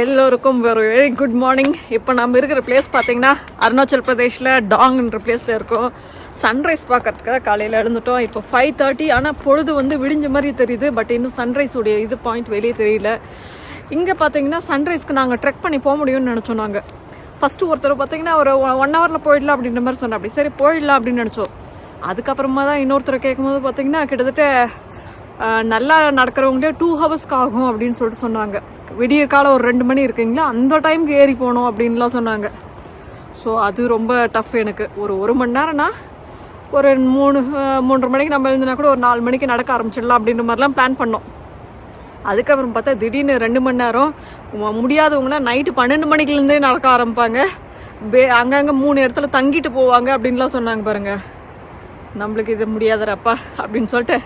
எல்லோருக்கும் very good morning. இப்போ நம்ம இருக்கிற பிளேஸ் பார்த்தீங்கன்னா அருணாச்சல் பிரதேஷில் டாங்ன்ற பிளேஸில் இருக்கோம். சன்ரைஸ் பார்க்கறதுக்காக காலையில் எழுந்துட்டோம். இப்போ 5:30. ஆனால் பொழுது வந்து விடிஞ்ச மாதிரி தெரியுது. பட் இன்னும் சன்ரைஸுடைய இது பாயிண்ட் வெளியே தெரியல. இங்கே பார்த்தீங்கன்னா சன்ரைஸ்க்கு நாங்கள் ட்ரெக் பண்ணி போக முடியும்னு நினச்சோம். நாங்கள் ஃபஸ்ட்டு ஒருத்தர் பார்த்தீங்கன்னா ஒரு 1 ஹவரில் போயிடலாம் அப்படின்ற மாதிரி சொன்னோம். அப்படி சரி போயிடலாம் அப்படின்னு நினச்சோம். அதுக்கப்புறமா தான் இன்னொருத்தர் கேட்கும்போது பார்த்தீங்கன்னா கிட்டத்தட்ட நல்லா நடக்கிறவங்களே 2 ஹவர்ஸ்க்கு ஆகும் அப்படின்னு சொல்லிட்டு சொன்னாங்க. விடிய காலம் ஒரு 2 மணி இருக்குங்களா, அந்த டைமுக்கு ஏறி போகணும் அப்படின்லாம் சொன்னாங்க. ஸோ அது ரொம்ப டஃப் எனக்கு. ஒரு மணி நேரம்னா ஒரு 3:30 மணிக்கு நம்ம எழுந்துனா கூட ஒரு 4 மணிக்கு நடக்க ஆரம்பிச்சிடலாம் அப்படின்ற மாதிரிலாம் பிளான் பண்ணோம். அதுக்கப்புறம் பார்த்தா திடீர்னு 2 மணி நேரம் முடியாதவங்கன்னா நைட்டு 12 மணிக்குலேருந்தே நடக்க ஆரம்பிப்பாங்க. அங்கங்கே 3 இடத்துல தங்கிட்டு போவாங்க அப்படின்லாம் சொன்னாங்க பாருங்கள். நம்மளுக்கு இது முடியாதரப்பா அப்படின்னு சொல்லிட்டு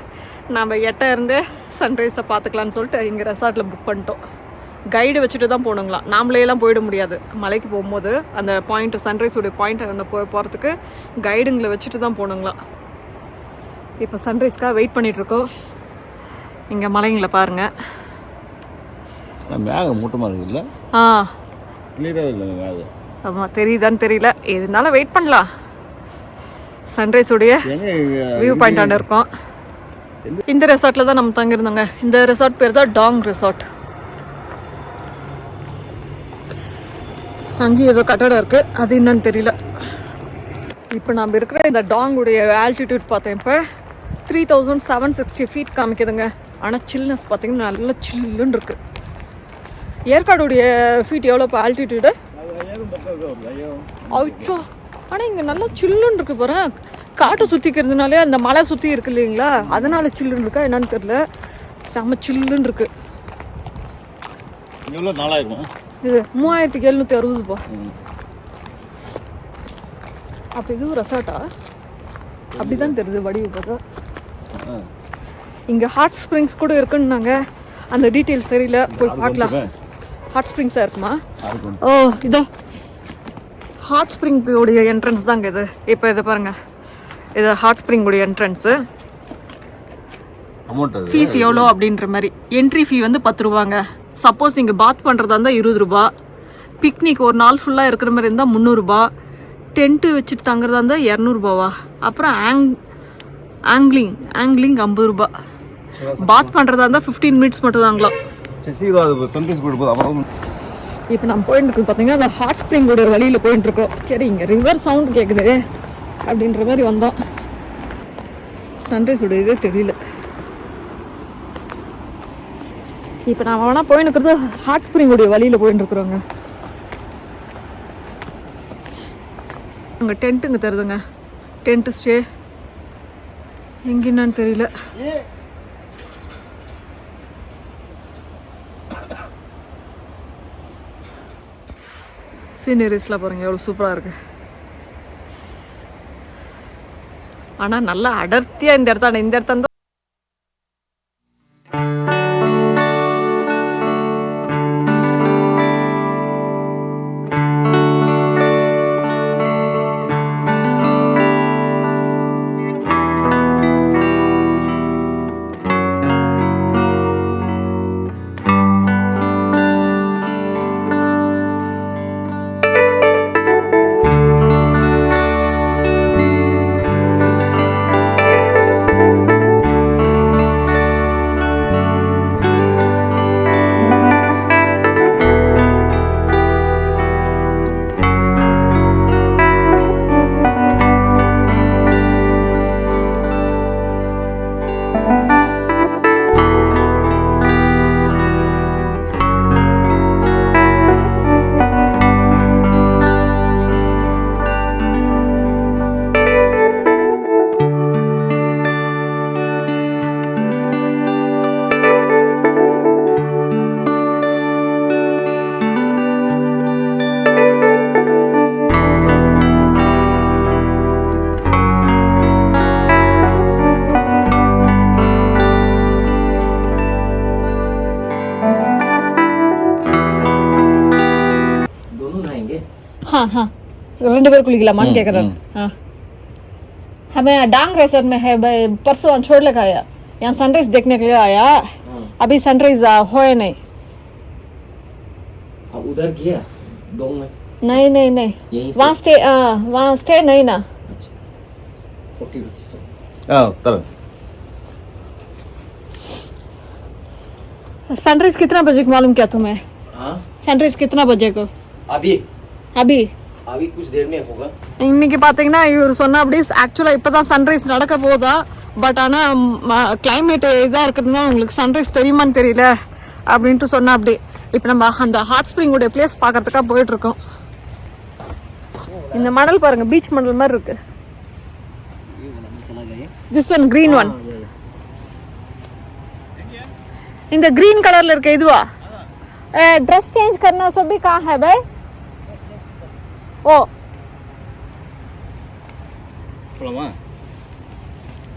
நம்ம 8 இருந்து சன்ரைஸை பார்த்துக்கலான்னு சொல்லிட்டு இங்கே ரெசார்ட்டில் புக் பண்ணிட்டோம். கைடு வச்சுட்டு தான் போகணுங்களாம். நாமளேலாம் போயிட முடியாது. மலைக்கு போகும்போது அந்த பாயிண்ட்டு சன்ரைஸுடைய பாயிண்ட் போகிறதுக்கு கைடுங்களை வச்சுட்டு தான் போகணுங்களாம். இப்போ சன்ரைஸ்க்காக வெயிட் பண்ணிகிட்ருக்கோம். இங்கே மலைங்களை பாருங்கள். மேகம் மூட்டமாக இருக்குல்ல? கிளியராக இல்லை மேகம். ஆமாம், தெரியுதான்னு தெரியல. இருந்தாலும் வெயிட் பண்ணலாம். சன்ரைஸுடைய வியூ பாயிண்டான இருக்கோம். இந்த ரெசார்ட்டில் தான் நம்ம தங்கியிருந்தோங்க. இந்த ரெசார்ட் பேர் தான் டாங் ரெசார்ட். அங்கேயும் ஏதோ கட்டடம் இருக்குது, அது என்னன்னு தெரியல. இப்போ நம்ம இருக்கிற இந்த டாங்குடைய ஆல்டிடியூட் பார்த்தேன். இப்போ 3760 ஃபீட் காமிக்குதுங்க. ஆனால் சில்னஸ் பார்த்தீங்கன்னா நல்லா சில்லுன்னு இருக்குது. ஏற்காடுடைய ஃபீட் எவ்வளோ இப்போ ஆல்டிடியூடு? அச்சோ, ஆனால் இங்கே நல்லா சில்லுன்னு இருக்குது பாரு. காட்டை சுற்றிக்கிறதுனாலே அந்த மலை சுற்றி இருக்கு இல்லைங்களா, அதனால சில்லுன்னு இருக்கா என்னன்னு தெரியல. செம்ம சில்லுன்னு இருக்கு. இது 3760 அப்போ இதுவும் ரெசார்ட்டா? அப்படிதான் தெரியுது வடிவு பார்த்தா. இங்கே ஹாட் ஸ்ப்ரிங்ஸ் கூட இருக்குன்னாங்க. அந்த டீட்டெயில்ஸ் தெரியல, போய் பார்க்கலாம். ஹாட் ஸ்ப்ரிங்ஸாக இருக்குமா? ஓ, இதோ ஹாட் ஸ்ப்ரிங்குடைய என்ட்ரன்ஸ் தாங்க இது. இப்போ இது பாருங்க, இது ஹாட் ஸ்ப்ரிங்குடைய என்ட்ரன்ஸு. ஃபீஸ் எவ்வளோ அப்படின்ற மாதிரி. என்ட்ரி ஃபீ வந்து 10 ரூபாங்க. சப்போஸ் இங்கே பாத் பண்ணுறதா இருந்தால் 20 ரூபா. பிக்னிக் ஒரு நாள் ஃபுல்லாக இருக்கிற மாதிரி இருந்தால் 300 ரூபா. டென்ட்டு வச்சுட்டு தங்குறதா இருந்தால் 200 ரூபாவா. அப்புறம் ஆங்கிளிங் 50 ரூபா. பாத் பண்ணுறதா இருந்தால் 15 மினிட்ஸ் மட்டும் தாங்களாம். இப்போ நம்ம போயிட்டு இருக்கோம் பார்த்தீங்கன்னா அந்த ஹாட் ஸ்ப்ரிங்கோட வழியில் போயிட்டு இருக்கோம். சரி, இங்கே ரிவர் சவுண்ட் கேட்குது அப்படின்ற மாதிரி வந்தோம். சன்ரைஸோட இதே தெரியல. இப்போ நான் வேணால் போயின்னு இருக்கிறது ஹாட் ஸ்ப்ரிங்கோடைய வழியில் போயிட்டு இருக்கிறோங்க. அங்கே டென்ட்டுங்க தருதுங்க. டென்ட்டு ஸ்டே எங்கேன்னு தெரியல. சீனரிஸ்லாம் பாருங்கள் எவ்வளோ சூப்பராக இருக்குது. ஆனால் நல்லா அடர்த்தியாக இந்த இடத்த ரெண்டு பேர் குளிக்கலாமான்னு கேக்குறேன். हमें डांग रेसर में है परसों छोड़ने का आया, यहाँ सनराइज देखने के लिए आया. अभी सनराइज होए नहीं. अब उधर गया डोंग में नहीं नहीं नहीं यहीं से वहाँ स्टे नहीं ना अच्छा 40 रुपीस ஆ தரேன். सनराइज कितना बजे को मालूम क्या तुम्हें? हाँ सनराइज कितना बजे को? अभी अभी अभी कुछ देर में होगा இன்னைக்கு பார்த்தீங்கன்னா இவர் சொன்ன அப்படி ஆக்சுவலாக இப்போ தான் சன்ரைஸ் நடக்க போதா. பட் ஆனால் கிளைமேட் இதாக இருக்கிறதுனால உங்களுக்கு சன்ரைஸ் தெரியுமான்னு தெரியல அப்படின்ட்டு சொன்னா அப்படி. இப்போ நம்ம அந்த ஹாட் ஸ்ப்ரிங்குடைய பிளேஸ் பார்க்கறதுக்காக போயிட்டு இருக்கோம். இந்த மணல் பாருங்க, பீச் மணல் மாதிரி இருக்கு. This one green one. இந்த கிரீன் கலர்ல இருக்க இதுவா? ड्रेस चेंज करना सब भी कहाँ है भाई? ओ போலாமா?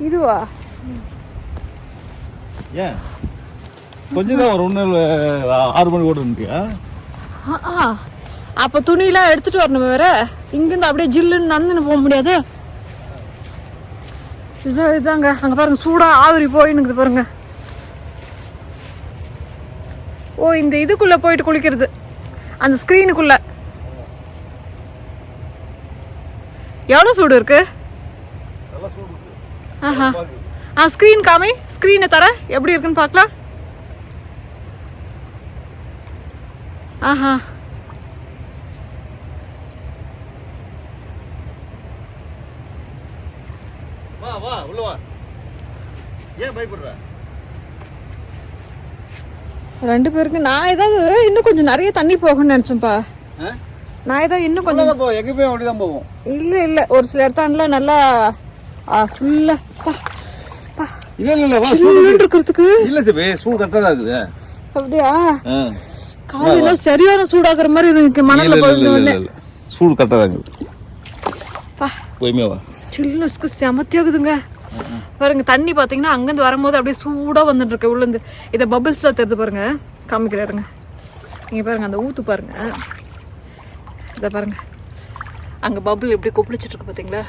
இதுவா? ஏன் கொஞ்சம் தான் ஒரு 6 மணி கூட இருந்தியா? அப்போ துணியெல்லாம் எடுத்துட்டு வரணும் வேற. இங்கிருந்து அப்படியே ஜில்லுன்னு நடந்துன்னு போக முடியாது. இதாங்க அங்க பாருங்க, சூடா ஆவிரி போயின்னு பாருங்க. ஓ, இந்த இதுக்குள்ள போயிட்டு குளிக்கிறது, அந்த ஸ்கிரீனுக்குள்ள. எவ்வளவு சூடு இருக்கு? ஆஹா, ஸ்கிரீன் காமி, ஸ்கிரீனை தர எப்படி இருக்குன்னு பார்க்கலாம். ஆஹா, வா வா உள்ள வா. ஏன் பயப்படுற? ரெண்டு பேருக்கு நான் ஏதாவது இன்னும் கொஞ்சம் நிறைய தண்ணி போகும்னு நினைச்சேன்ப்பா. நான் ஏதாவது இன்னும் கொஞ்சம் போ, எங்க போய் அப்படிதான் போவோம். இல்ல ஒரு சில இடத்தாண்டல நல்லா ஃபுல்லா இல்ல வா, இருக்கிறதுக்கு இல்ல சிபே, சூடு கரெக்டா தான் இருக்குது. அப்படியா? காலையில சரியான சூடாக்குற மாதிரி இருக்கு மணல்ல போயிட்டு. சூடு கரெக்டா தான் இருக்குது. போய்மே வா. சில்லுஸ்க்கு செமத்தியாகுதுங்க பாருங்க. தண்ணி பாத்தீங்கன்னா அங்கிருந்து வரும்போது அப்படியே சூடா வந்துட்டு இருக்கு உள்ள இருந்து. இதை பபிள்ஸ்ல தெரிஞ்சு பாருங்க, காமிக்கிறாருங்க. நீங்க பாருங்க அந்த ஊத்து பாருங்க, இத பாருங்க அங்க பபிள் எப்படி கொப்பளிச்சிட்டு இருக்கு பாத்தீங்களா?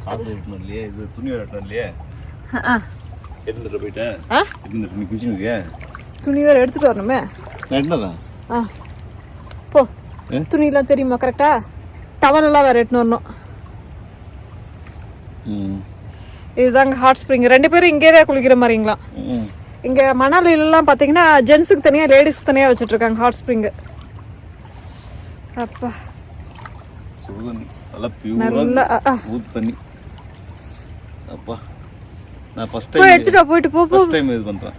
காசு எடுக்கணும் இல்லையே, இது துணி எடுக்கணும் இல்லையே. எடுத்துட்டு போயிட்டேன். நீ குளிச்சுருக்கியா? துணி வேற எடுத்துட்டு வரணுமே. போ, துணி எல்லாம் தெரியுமா கரெக்டா? டவல் எல்லாம் வேற எடுத்துன்னு வரணும். இதுதாங்க ஹாட் ஸ்ப்ரிங். ரெண்டு பேரும் இங்கே தான் குளிக்கிற மாதிரிங்களா? இங்க மணாலிலாம் பாத்தீங்கன்னா ஜென்ஸுக்கு தனியா லேடிஸ்க்கு தனியா வச்சுட்டு இருக்காங்க ஹாட் ஸ்ப்ரிங். அப்பா நல்லா தண்ணி. அப்பா நான் ஃபர்ஸ்ட் டைம் எடுத்துட்டு போயிட்டு போ. ஃபர்ஸ்ட் டைம் இது பண்றேன்.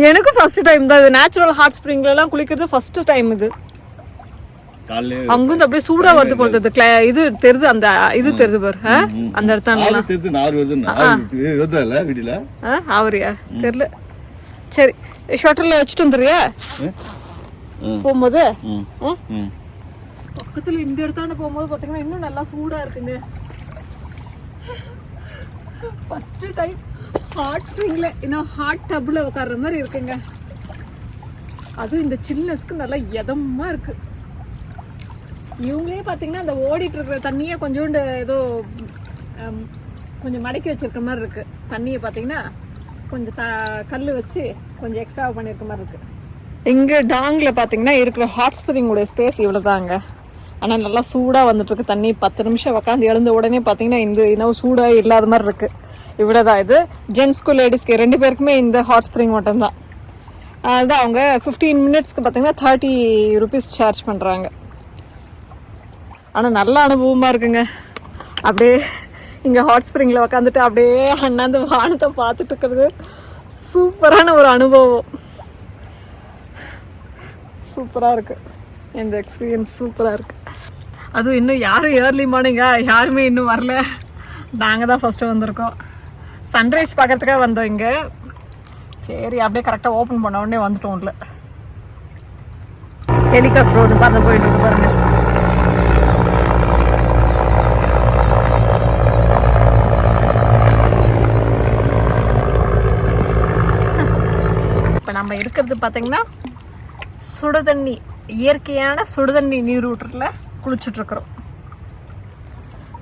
எனக்கு ஃபர்ஸ்ட் டைம் தான் இது. நேச்சுரல் ஹாட் ஸ்ப்ரிங்ல எல்லாம் குளிக்கிறது ஃபர்ஸ்ட் டைம் இது. அங்கிருந்து அப்படியே சூடா வருது போல இது தெரியுது, அந்த இது தெரியுது பாரு அந்த இடத்துல ஆவரியா தெரியல. சரி, ஷட்டர்ல வச்சுட்டு வந்துடுறியா போகும்போது? பக்கத்துல இந்த இடத்தாண்ட போகும்போது பாத்தீங்கன்னா இன்னும் நல்லா சூடா இருக்குங்க. ஃபர்ஸ்ட் டைம் ஹாட் ஸ்ப்ரிங்ல இன்னும் ஹாட் டப்ல உட்கார்ற மாதிரி இருக்குங்க. அதுவும் இந்த சில்னஸ்க்கு நல்லா இதமா இருக்கு. இவங்களே பார்த்தீங்கன்னா அந்த ஓடிட்டு இருக்கிற தண்ணியை கொஞ்சோண்டு ஏதோ கொஞ்சம் மடக்கி வச்சிருக்க மாதிரி இருக்கு. தண்ணியை பார்த்தீங்கன்னா கொஞ்சம் கல் வச்சு கொஞ்சம் எக்ஸ்ட்ரா பண்ணியிருக்க மாதிரி இருக்கு. இங்கே டாங்கில் பார்த்தீங்கன்னா இருக்கிற ஹாட் ஸ்ப்ரிங்கோட ஸ்பேஸ் இவ்வளோ தாங்க. ஆனால் நல்லா சூடாக வந்துட்டு இருக்கு தண்ணி. 10 நிமிஷம் உட்காந்து எழுந்த உடனே பார்த்தீங்கன்னா இந்த இன்னும் சூடாக இல்லாத மாதிரி இருக்கு. இவ்வளோதான் இது. ஜென்ஸ்க்கு லேடிஸ்க்கு ரெண்டு பேருக்குமே இந்த ஹாட் ஸ்ப்ரிங் மட்டும்தான். அதுதான் அவங்க 15 மினிட்ஸ்க்கு பார்த்தீங்கன்னா 30 rupees சார்ஜ் பண்ணுறாங்க. ஆனால் நல்ல அனுபவமாக இருக்குங்க. அப்படியே இங்கே ஹாட் ஸ்ப்ரிங்கில் உக்காந்துட்டு அப்படியே அண்ணாந்து வானத்தை பார்த்துட்டு இருக்கிறது சூப்பரான ஒரு அனுபவம். சூப்பராக இருக்குது இந்த எக்ஸ்பீரியன்ஸ், சூப்பராக இருக்குது. அதுவும் இன்னும் யாரும் ஏர்லி மார்னிங்கா யாருமே இன்னும் வரல. நாங்கள் தான் ஃபஸ்ட்டு வந்திருக்கோம். சன்ரைஸ் பார்க்கறதுக்காக வந்தோம் இங்கே. சரி, அப்படியே கரெக்டாக ஓப்பன் பண்ண உடனே வந்துட்டோம். இல்லை ஹெலிகாப்டர் ஒன்று பார்த்து போயிட்டு இருக்கு பாருங்க. இப்போ நம்ம இருக்கிறது பார்த்தீங்கன்னா சுடுதண்ணி, இயற்கையான சுடுதண்ணி நீரூற்றில் குளிச்சுட்ருக்குறோம்.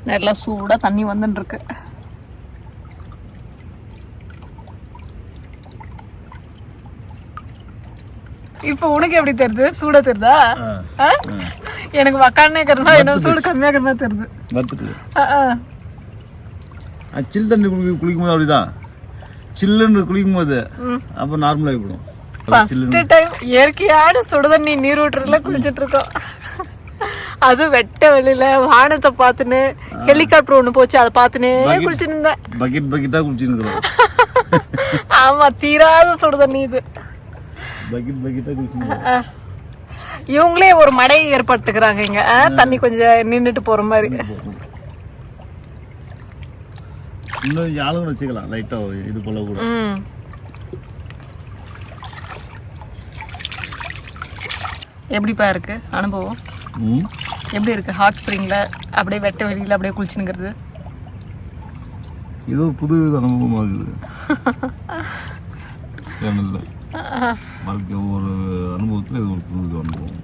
நல்லா சூடாக தண்ணி வந்துட்டுருக்கு. இப்போ உனக்கு எப்படி தெரியுது? சூடா தெரியுதா? எனக்கு வக்கானே இருக்கிறதா என்ன சூடு கம்மியா இருக்கிற மாதிரி தெரியுது. சில் தண்ணி குளிக்கும் போது அப்படிதான், சில்லுன்னு குளிக்கும் போது அப்ப நார்மலா ஆகிடும். ஃபர்ஸ்ட் டைம் இயற்கையான சுடுதண்ணி நீர் ஊற்றுல குளிச்சுட்டு இருக்கோம். அது வெட்ட வெளியில வானத்தை பார்த்துன்னு ஹெலிகாப்டர் ஒண்ணு போச்சு அதை பார்த்துனே குளிச்சுட்டு இருந்தேன். பக்கெட்டா குளிச்சுன்னு. ஆமா, தீராத சுடுதண்ணி இது. பக்கெட்டா குளிச்சுன்னு. இவங்களே ஒரு மடை ஏற்படுத்துக்கிறாங்க இங்க, தண்ணி கொஞ்சம் நின்னுட்டு போற மாதிரி. இன்னும் ஆளுங்க வச்சுக்கலாம் லைட்டா இது போல கூட. எப்படிப்பா இருக்கு அனுபவம்? எப்படி இருக்கு ஹாட் ஸ்ப்ரிங்ல அப்படியே வெட்ட வெளியில அப்படியே குளிச்சுங்கிறது? ஏதோ புது அனுபவமாகுது. வாழ்க்கை ஒரு அனுபவத்துல இது ஒரு புது அனுபவம்.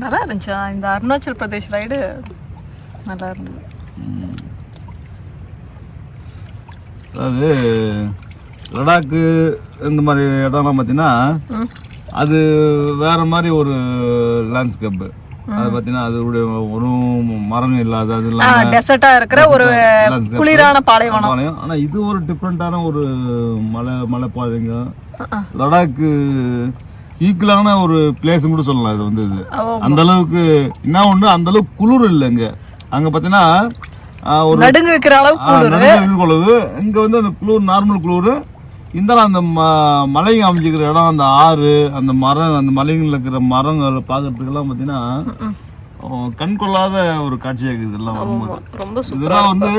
நல்லா இருந்துச்சா இந்த அருணாச்சல் பிரதேஷ் ரைடு? நல்லா இருந்தது. அதாவது லடாக்கு இந்த மாதிரி இடம்லாம் பார்த்தீங்கன்னா அது வேற மாதிரி ஒரு லேண்ட்ஸ்கேப்பு. அது பார்த்தீங்கன்னா அதோடைய ஒரு மரம் இல்லாத, அது இல்லாமல் டெசர்ட்டா இருக்கிற ஒரு குளிரான பாலைவனம். ஆனா இது ஒரு டிஃப்ரெண்டான ஒரு மலைப்பாதைங்க. லடாக்கு ஈக்குவலான ஒரு பிளேஸ் கூட சொல்லலாம். இது வந்து இது அந்த அளவுக்கு என்ன ஒண்ணு, அந்த அளவுக்கு குளிர் இல்லைங்க. அங்க பாத்தீங்கன்னா ஒரு நடுங்க வைக்கிற அளவுக்கு குளிர். இங்க வந்து அந்த குளிர் நார்மல் குளிர். இந்த அந்த மலைங்க அமைஞ்சிக்கிற இடம், அந்த ஆறு, அந்த மரம், அந்த மலைங்கள்ல இருக்கிற மரங்கள் பாக்குறதுக்கெல்லாம் பாத்தீங்கன்னா கண் கொள்ளாத ஒரு காட்சியா இருக்குது. இதெல்லாம் வரும்போது இதெல்லாம் வந்து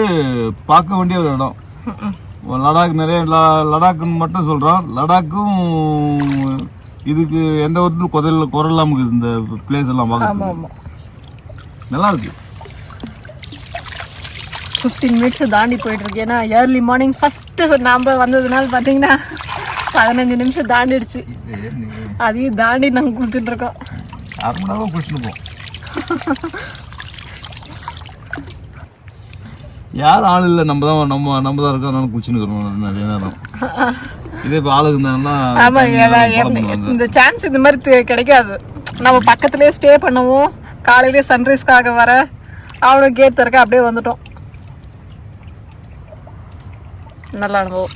பார்க்க வேண்டிய ஒரு இடம். லடாக் நிறைய லடாக்குன்னு மட்டும் சொல்றோம். லடாக்கும் இதுக்கு எந்த ஒரு குரல் இருக்குது. இந்த பிளேஸ் எல்லாம் பார்க்க நல்லா இருக்கு. 15 மினிட்ஸ் தாண்டி போயிட்டு இருக்கு. ஏன்னா ஏர்லி மார்னிங் ஃபர்ஸ்ட் நாம வந்ததுனால பாத்தீங்கன்னா 15 நிமிஷம் தாண்டிடுச்சு. அதையும் தாண்டி நாங்க குளிச்சுட்டு இருக்கோம். யாரும் ஆள் இல்லை, நம்ம தான் இருக்கோம், குளிச்சுன்னு இருக்கிறோம் நிறைய நேரம். இதே இப்போ ஆளுங்க இருந்தாங்கன்னா ஆமா, இந்த சான்ஸ் இந்த மாதிரி கிடைக்காது. நம்ம பக்கத்துலயே ஸ்டே பண்ணவும், காலையிலேயே சன்ரைஸ்க்காக வர அவனுக்கு கேட் திறக்க அப்படியே வந்துட்டோம். நல்ல அனுபவம்.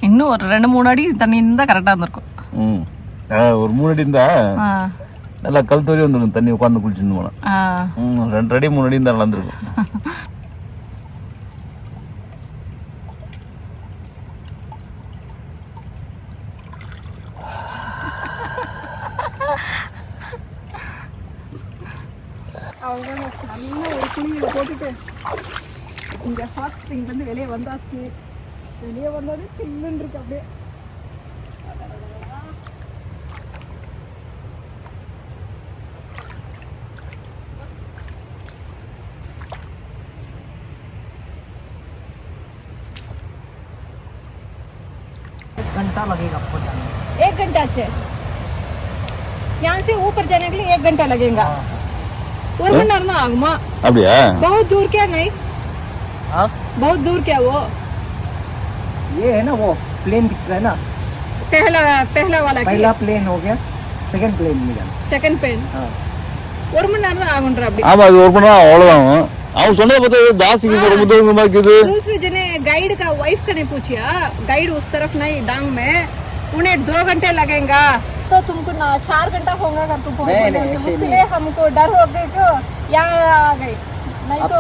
இன்னும் ஒரு 2-3 அடி தண்ணி இருந்தா கரெக்டா இருந்திருக்கும். ஒரு 3 அடி இருந்தா நல்லா கழுத்தோரி வந்துடும். தண்ணி உட்காந்து குளிச்சுன்னு போனா 2 அடி 3 அடி இருந்தா நல்லா இருந்திருக்கும். நல்ல ஒரு குளியில போட்டுட்டு இங்க ஹாட் ஸ்ப்ரிங்ல இருந்து வெளியே வந்தாச்சு. வெளியே வந்தது சில்லுன்னு இருக்கு அப்படியே. घंटा लगेगा आपको जाने में. 1 घंटा से यहाँ से ऊपर जाने के लिए 1 घंटा लगेगा. 1 महीना ना आगमा. அப்படியா? बहुत दूर क्या नहीं? हाँ, बहुत दूर क्या वो? ये है ना वो प्लेन दिख रहा है ना. पहला वाला पहला प्लेन हो गया, सेकंड प्लेन में जाना. Second pen. हाँ, 1 மணி நேரம் தான் ஆகுன்ற அப்படி. ஆமா, அது 1 மணி நேரம் அவ்வளவுதான். அவன் சொன்னதை பார்த்தா தாசிக்கு ரொம்ப தூரம் மாதிரி இருக்குது. दूसरे जने गाइड का वाइफ का ने पूछा, गाइड उस तरफ नहीं डांग में, उन्हें 2 घंटे लगेगा तो तुमको ना 4 घंटा होगा अगर तुम पहुंचोगे. उसके लिए हमको डर हो गया क्यों यहाँ आ गए. नहीं तो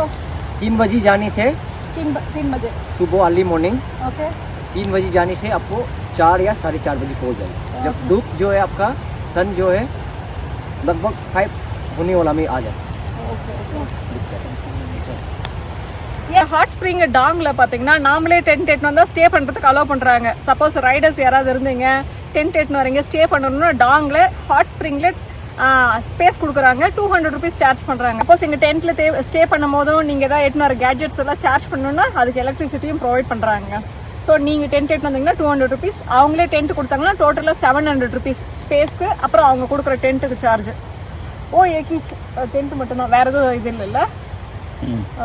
3 बजे जाने से 3 बजे सुबह अर्ली मॉर्निंग ओके 3 बजे जाने से आपको 4 या 4:30 बजे पहुंच जाएगा. जब धूप जो है आपका सन जो है लगभग 5 होने वाला में आ जाए. ये ஹாட் ஸ்ப்ரிங் டாங்ல பாத்தீங்கன்னா நாமளே டென்ட் எட்டுன்னு வந்தா ஸ்டே பண்றதுக்கு அலோவ் பண்றாங்க. சப்போஸ் ரைடர்ஸ் யாராவது இருந்தீங்க டென்ட் எட்டுன்னு வரீங்க ஸ்டே பண்ணணும்னா டாங்ல ஹாட் ஸ்ப்ரிங்ல ஸ்பேஸ் கொடுக்குறாங்க. 200 ருபீஸ் சார்ஜ் பண்றாங்க. சப்போஸ் இங்க டென்ட்ல ஸ்டே பண்ணும் போதும் நீங்க ஏதாவது எட்டுன்னு வர கேட்ஜெட்ஸ் எல்லாம் சார்ஜ் பண்ணணும்னா அதுக்கு எலக்ட்ரிசிட்டியும் ப்ரொவைட் பண்றாங்க. ஸோ நீங்கள் டென்ட் எட்டு வந்தீங்கன்னா 200 ருபீஸ், அவங்களே டென்ட் கொடுத்தாங்கன்னா டோட்டலாக 700 ருபீஸ் ஸ்பேஸ்க்கு. அப்புறம் அவங்க கொடுக்குற டென்ட்டுக்கு சார்ஜ். ஓ ஏகி டென்ட் மட்டும்தான், வேற எதுவும் இது இல்லைல்ல?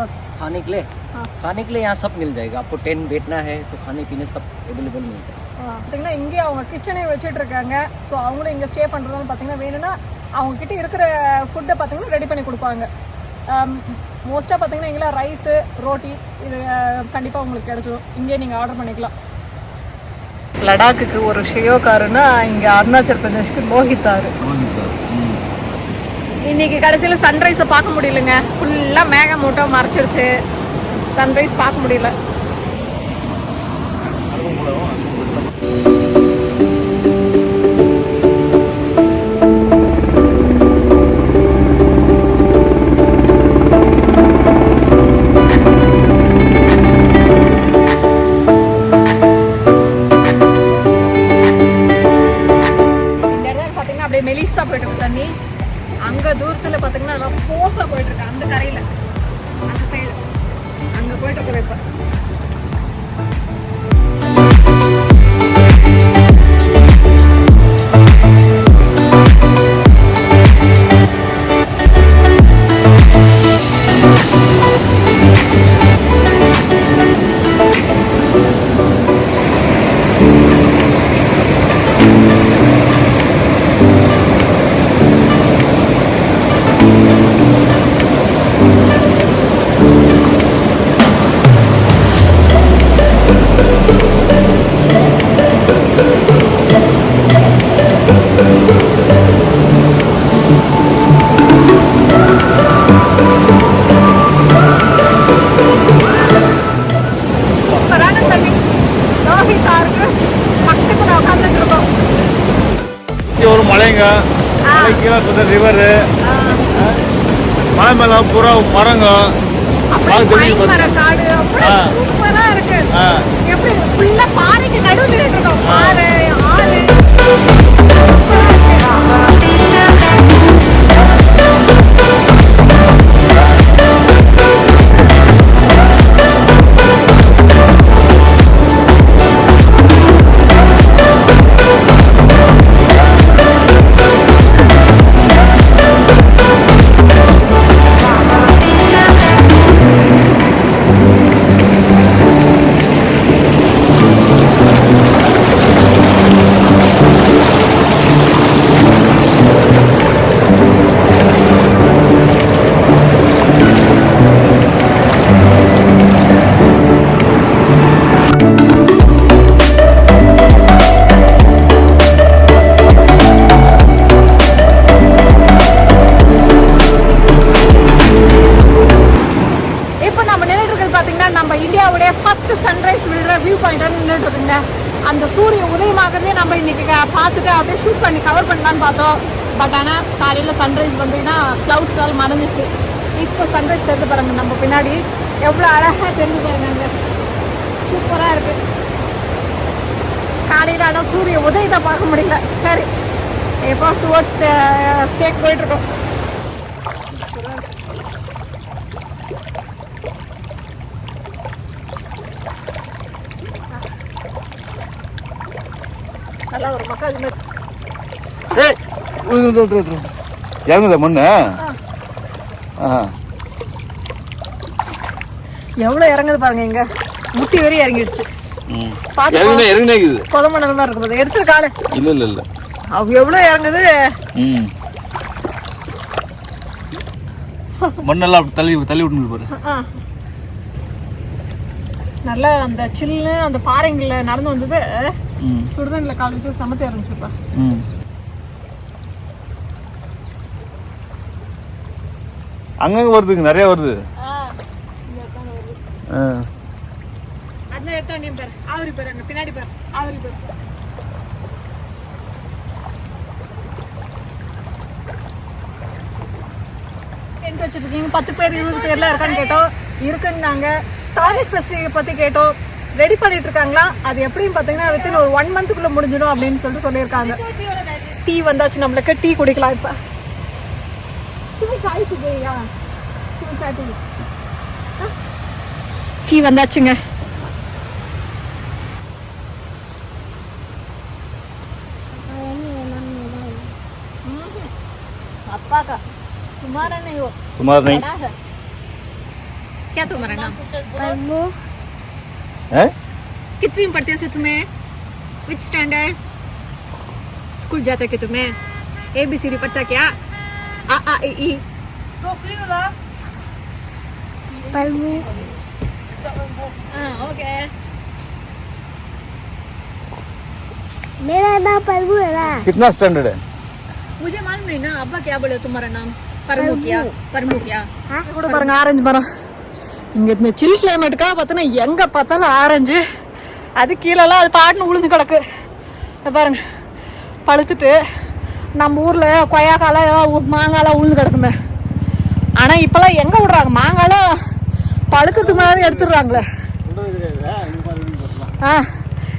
ஓகே. खाने के लिए हाँ। खाने के लिए यहाँ सब मिल जाएगा आपको। टेंट बैठना है तो खाने पीने सब अवेलेबल मिलता है। பார்த்தீங்கன்னா இங்கே அவங்க கிச்சனே வச்சுட்டு இருக்காங்க. ஸோ அவங்களும் இங்கே ஸ்டே பண்ணுறதுன்னு பார்த்தீங்கன்னா வேணும்னா அவங்க கிட்ட இருக்கிற ஃபுட்டை பார்த்தீங்கன்னா ரெடி பண்ணி கொடுப்பாங்க. மோஸ்ட்டாக பார்த்தீங்கன்னா இங்கே ரைஸு ரோட்டி இது கண்டிப்பாக உங்களுக்கு கிடைச்சிடும். இங்கே நீங்கள் ஆர்டர் பண்ணிக்கலாம். லடாக்குக்கு ஒரு ஷியோகாருன்னா இங்கே அருணாச்சல் பிரதேஷ்க்கு மோஹித்தாரு. இன்னைக்கு கடைசியில் சன்ரைஸை பார்க்க முடியலங்க. ஃபுல்லாக மேகமூட்டம் மறைச்சிடுச்சு. சன்ரைஸ் பார்க்க முடியல. மெலிசா போயிட்டு இருக்கு தண்ணி. அங்கே தூரத்தில் பார்த்தீங்கன்னா நல்லா ஃபோர்ஸாக போயிட்டு இருக்கு. அந்த கரையில் அந்த சைடு அங்கே போயிட்டு இருக்கிற இப்போ ஒரு மலைங்க, மலை கீழே பார்த்தா ரிவரு, மலை மேல பூரா மரங்க, சூப்பரா இருக்கு. எப்படி ஃபுல்லா பாறைக்கு நடுவுல இருக்கோம். பாறை ஆறு அந்த சூரிய உதயமாகவே நம்ம இன்னைக்கு பார்த்துட்டு அப்படியே ஷூட் பண்ணி கவர் பண்ணலான்னு பார்த்தோம். பட் ஆனால் காலையில் சன்ரைஸ் வந்தீங்கன்னா க்ளவுட்ஸால் மறைஞ்சிச்சு. இப்போ சன்ரைஸ் தெரிஞ்சு பாருங்க நம்ம பின்னாடி எவ்வளோ அழகாக தெரிஞ்சு பாருங்க. சூப்பராக இருக்குது. காலையில் ஆனால் சூரிய உதயத்தை பார்க்க முடியல. சரி இப்போ டுவர்ட்ஸ் ஸ்டேக் போயிட்டுருக்கோம். நல்லா ஒரு மசாஜ் மாதிரி இறங்குதா மண்ணு? எவ்வளோ இறங்குது பாருங்க. இங்க முட்டி வரையும் இறங்கிடுச்சு. கொதமணல் மாதிரி இருக்குது. எடுத்துருக்காளு இல்ல இல்ல இல்ல அவ எவ்வளோ இறங்குது. மண்ணெல்லாம் தள்ளி தள்ளி விட்டு பாரு. நல்லா அந்த சில்லு அந்த பாறைங்கள்ல நடந்து வந்தது. சுடுதண்ணில் கால் வச்சு சமத்தை இருந்துச்சுப்பா. அங்கங்க வருதுங்க, நிறைய வருது. அதான் எடுத்தா நீ பாரு. ஆவரி பாரு, அங்க பின்னாடி பாரு. ஆவரி பாரு. டென்ட் வச்சுட்டு இருக்கீங்க. 10 பேர் 20 பேர்லாம் இருக்கான்னு கேட்டோம். இருக்குன்னாங்க. டாய்லெட் ஃபெசிலிட்டி பற்றி கேட்டோம். ரெடி பண்ணிட்டு இருக்காங்களா? அது எப்படின்னு பார்த்தீங்கன்னா வித்தின் ஒரு 1 மந்த்துக்குள்ளே முடிஞ்சிடும் அப்படின்னு சொல்லிட்டு சொல்லியிருக்காங்க. டீ வந்தாச்சு, நம்மளுக்கு டீ குடிக்கலாம். இப்போ டீ வந்தாச்சுங்க. अप्पा का कुमार नहीं हो, कुमार नहीं, क्या तुम्हारा नाम? परमू है कितवीं में पढ़ते हो तुम्हें? विच स्टैंडर्ड? स्कूल जाते कि तुम्हें? ABCD पढ़ता क्या? आ आ ई ई परमू हाँ ओके. मेरा नाम परमू है ना. कितना स्टैंडर्ड है मुझे मालूम नहीं ना. अब्बा क्या बोले तुम्हारा नाम? परमू क्या? परमू क्या? हाँ? கூட பாருங்க ஆரஞ்சு மரம். இங்க இந்த சில் கிளைமேட்டுக்கா பார்த்தனா எங்க பார்த்தாலும் ஆரஞ்சு. அது கீழலாம் அது பாட்டுன்னு உளுந்து கிடக்கு. பாருங்க பழுத்துட்டு நம்ம ஊர்ல கொய்யாக்காலாம் மாங்காலாம் உளுந்து கிடக்குமே. ஆனா இப்பெல்லாம் எங்க விடுறாங்க மாங்காலாம் பழுக்கிறதுக்கு முன்னாடி எடுத்துடுறாங்களே.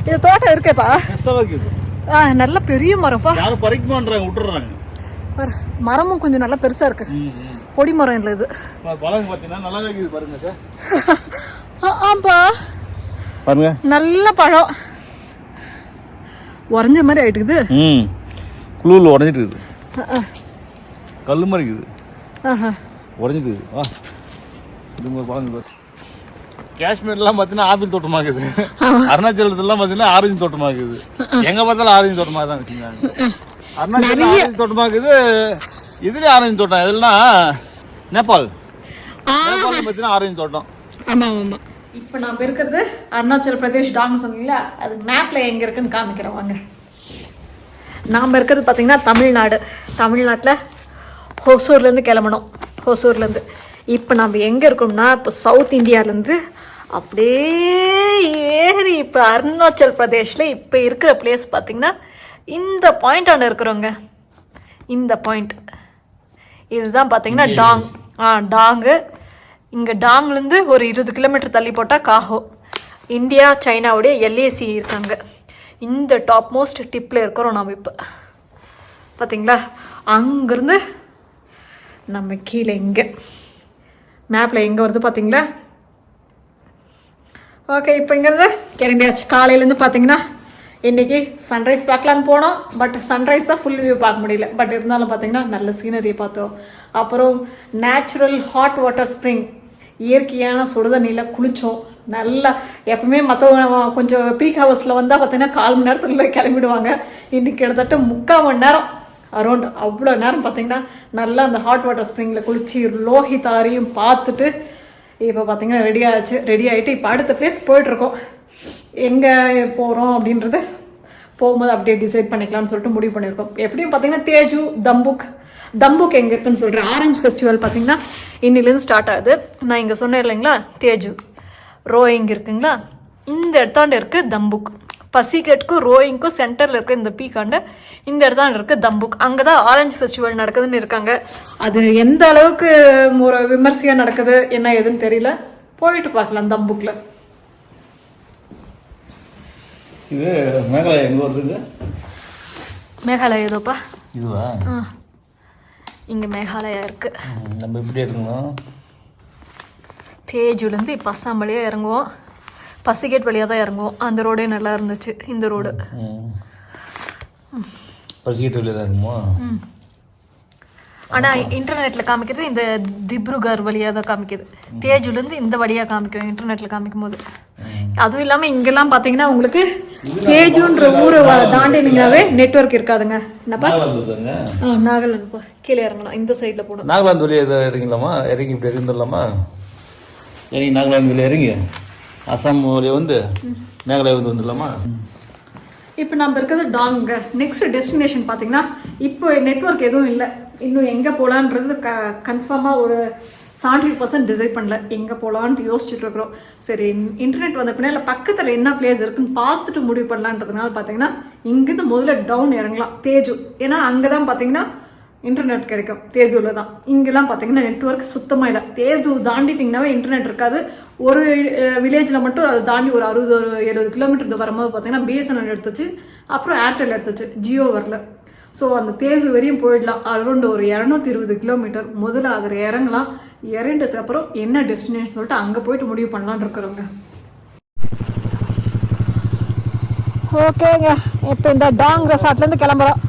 இது தோட்டம் இருக்கேப்பா. நல்ல பெரிய மரம்ப்பா. யாரும் பறிக்க மாட்டாங்க விட்டுறாங்க. மரமும் கொஞ்சம் நல்லா பெருசா இருக்கு. பொடி மரம் இல்லை இது. பழம் பார்த்தீங்கன்னா நல்லா இருக்குது பாருங்க சார். ஆம்பா பாருங்க நல்ல பழம். உறைஞ்ச மாதிரி ஆயிட்டுக்குது. குளூர்ல உடஞ்சிட்டு இருக்குது. கல்லு மாதிரி இருக்குது. உடஞ்சிட்டு வா இது பழம். காஷ்மீர்லாம் பார்த்தீங்கன்னா ஆப்பிள் தோட்டமா இருக்குது. அருணாச்சலத்துலாம் பார்த்தீங்கன்னா ஆரஞ்சு தோட்டமா இருக்குது. எங்க பார்த்தாலும் ஆரஞ்சு தோட்டமா தான் வச்சுருக்காங்க. அருணாச்சல ஆரஞ்சு தோட்டமா இருக்குது. இதுலயே ஆரஞ்சு தோட்டம். எதுனா நேபாள் பார்த்தீங்கன்னா ஆரஞ்சு தோட்டம். ஆமா ஆமா. இப்போ நாம இருக்கிறது அருணாச்சல் பிரதேஷ் டாங் சொன்னீங்களா, அது மேப்ல எங்க இருக்குன்னு காமிக்கிறேன் வாங்க. நாம இருக்கிறது பார்த்தீங்கன்னா தமிழ்நாடு. தமிழ்நாட்டில் ஹொசூர்லேருந்து கிளம்பணும். ஹொசூர்லேருந்து இப்போ நம்ம எங்கே இருக்கோம்னா இப்போ சவுத் இந்தியாவிலேருந்து அப்படியே ஏறி இப்போ அருணாச்சல் பிரதேஷில் இப்போ இருக்கிற பிளேஸ் பார்த்திங்கன்னா இந்த பாயிண்டான இருக்கிறோங்க. இந்த பாயிண்ட் இதுதான் பார்த்தீங்கன்னா டாங். டாங்கு. இங்கே டாங்லேருந்து ஒரு 20 கிலோமீட்டர் தள்ளி போட்டால் காஹோ. இந்தியா சைனாவுடைய LAC இருக்காங்க. இந்த டாப் மோஸ்ட் டிப்பில் இருக்கிறோம் நாம் இப்போ. பார்த்தீங்களா அங்கேருந்து நம்ம கீழே இங்கே மேப்பில் எங்கே வருது பார்த்தீங்களா. ஓகே இப்போ இங்கேருந்து கிளம்பியாச்சு. காலையிலேருந்து பார்த்தீங்கன்னா இன்றைக்கி சன்ரைஸ் பார்க்கலான்னு போனோம். பட் சன்ரைஸாக ஃபுல் வியூ பார்க்க முடியல. பட் இருந்தாலும் பார்த்தீங்கன்னா நல்ல சீனரியை பார்த்தோம். அப்புறம் நேச்சுரல் ஹாட் வாட்டர் ஸ்ப்ரிங் இயற்கையான சுடுதண்ணியில் குளித்தோம். நல்லா எப்பவுமே மற்றவங்க கொஞ்சம் பீக் ஹவர்ஸில் வந்தால் பார்த்தீங்கன்னா 1/4 மணி நேரத்துக்குள்ளே கிளம்பிடுவாங்க. இன்றைக்கி கிட்டத்தட்ட 3/4 மணி நேரம் அரௌண்ட் அவ்வளோ நேரம் பார்த்தீங்கன்னா நல்லா அந்த ஹாட் வாட்டர் ஸ்ப்ரிங்கில் குளிச்சு லோஹிதாரையும் பார்த்துட்டு இப்போ பார்த்தீங்கன்னா ரெடி ஆகிட்டு இப்போ அடுத்த பிளேஸ் போயிட்டுருக்கோம். எங்கே போகிறோம் அப்படின்றது போகும்போது அப்படியே டிசைட் பண்ணிக்கலாம்னு சொல்லிட்டு முடிவு பண்ணியிருக்கோம். எப்படியும் பார்த்தீங்கன்னா தேஜு தம்புக் எங்கே இருக்குன்னு சொல்கிறேன். ஆரஞ்சு ஃபெஸ்டிவல் பார்த்தீங்கன்னா இன்னிலேருந்து ஸ்டார்ட் ஆகுது. நான் இங்கே சொன்னேன் இல்லைங்களா தேஜு ரோயிங் இருக்குங்களா, இந்த இடத்தாண்டு இருக்குது தம்புக். பசிகட்க்கும் ரோயிங்க்கும் சென்டரில் இருக்க இந்த பீக்காண்ட இந்த இடத்தாண்டு இருக்குது தம்புக். அங்கே தான் ஆரஞ்சு ஃபெஸ்டிவல் நடக்குதுன்னு இருக்காங்க. அது எந்த அளவுக்கு ஒரு விமர்சையாக நடக்குது என்ன ஏதுன்னு தெரியல. போயிட்டு பார்க்கலாம் தம்புக்கில். இது மேகாலயா எங்க வருதுங்க? மேகாலயா ஏதோப்பா இதுவா? இங்கே மேகாலயா இருக்கு. நம்ம இப்படி இருக்கணும். தேஜுலேருந்து இப்போ அஸ்ஸாம் வழியாக இறங்குவோம். பசிகேட் வழியாக தான் இறங்குவோம். அந்த ரோடே நல்லா இருந்துச்சு. இந்த ரோடு பசிகேட் வழியாக தான் இருக்குமோ. ஆனால் இன்டர்நெட்டில் காமிக்கிறது இந்த திப்ருகர் வழியாக தான் காமிக்குது. தேஜுலேருந்து இந்த வழியாக காமிக்கும் இன்டர்நெட்டில் காமிக்கும் போது. அதுவும் இல்லாமல் இங்கெல்லாம் பார்த்தீங்கன்னா உங்களுக்கு தேஜுன்ற ஊரை தாண்டினீங்கன்னாவே நெட்வொர்க் இருக்காதுங்க. என்னப்பா? நாகாலாந்துப்பா. கீழே இறங்கணும். இந்த சைடில் போகணும். நாகாலாந்து வெளியே இறங்கிடலாமா? இறங்கி இப்படி இருந்துடலாமா? இறங்கி நாகாலாந்து வெளியே இறங்கி அசாம் வழியே வந்து மேகாலயா வந்து வந்துடலாமா? இப்போ நம்ம இருக்கிறது டாங்க. நெக்ஸ்ட் டெஸ்டினேஷன் பார்த்தீங்கன்னா இப்போ நெட்வொர்க் எதுவும் இல்லை. இன்னும் எங்கே போகலான்றது கன்ஃபார்மாக ஒரு 70% டிசைட் பண்ணல. எங்கே போகலான்ட்டு யோசிச்சுட்டு இருக்கிறோம். சரி இன்டர்நெட் வந்த பின்னால பக்கத்தில் என்ன பிளேஸ் இருக்குன்னு பார்த்துட்டு முடிவு பண்ணலான்றதுனால பார்த்தீங்கன்னா இங்கேருந்து முதல்ல டவுன் இறங்கலாம் தேஜு. ஏன்னா அங்கே தான் பார்த்தீங்கன்னா இன்டர்நெட் கிடைக்கும். தேஜூவில் தான். இங்கெல்லாம் பார்த்தீங்கன்னா நெட்வொர்க் சுத்தமாக இல்லை. தேஜு தாண்டிட்டிங்கனாவே இன்டர்நெட் இருக்காது. ஒரு வில்லேஜில் மட்டும் அதை தாண்டி ஒரு 60-70 கிலோமீட்டர் வரும்போது பார்த்தீங்கன்னா BSNL எடுத்துச்சு. அப்புறம் ஏர்டெல் எடுத்துச்சு. ஜியோ வரல. ஸோ அந்த தேஜு வரையும் போயிடலாம். அரௌண்ட் ஒரு 220 கிலோமீட்டர். முதல்ல அதில் இறங்கலாம். இறங்கினதுக்கு அப்புறம் என்ன டெஸ்டினேஷன் சொல்லிட்டு அங்கே போயிட்டு முடிவு பண்ணலான்னு இருக்கிறோங்க. ஓகேங்க இப்போ இந்த டாங் ரெசார்ட்லேருந்து கிளம்புறோம்.